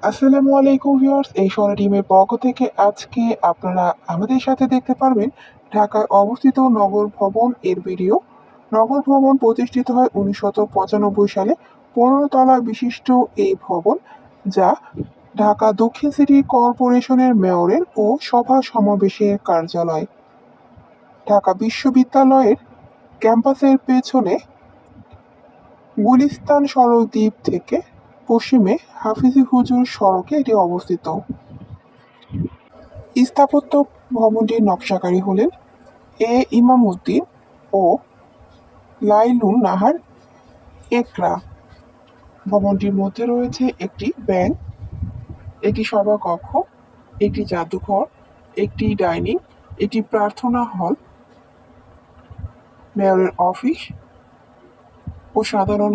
আসসালামু আলাইকুম ভিউয়ার্স, এই সোনা টিমের পক্ষ থেকে আজকে আপনারা আমাদের সাথে দেখতে পারবেন ঢাকায় অবস্থিত নগর ভবন এর ভিডিও। নগর ভবন প্রতিষ্ঠিত হয় 1995 সালে। 15 তলা বিশিষ্ট এই ভবন, যা ঢাকা দক্ষিণ সিটি কর্পোরেশনের মেয়রের ও সভা সমাবেশের কার্যালয়। ঢাকা বিশ্ববিদ্যালয়ের ক্যাম্পাসের পেছনে গুলিস্তান সড়ক দ্বীপ থেকে পশ্চিমে হাফিজি হুজুর সড়কে এটি অবস্থিত। স্থাপত্য ভবনটির নকশাকারী হলেন ইমাম উদ্দিন ও লাইলুন নাহার একরা। ভবনটির মধ্যে রয়েছে একটি ব্যাংক, একটি সভাকক্ষ, একটি জাদুঘর, একটি ডাইনিং, একটি প্রার্থনা হল, মেয়রের অফিস ও সাধারণ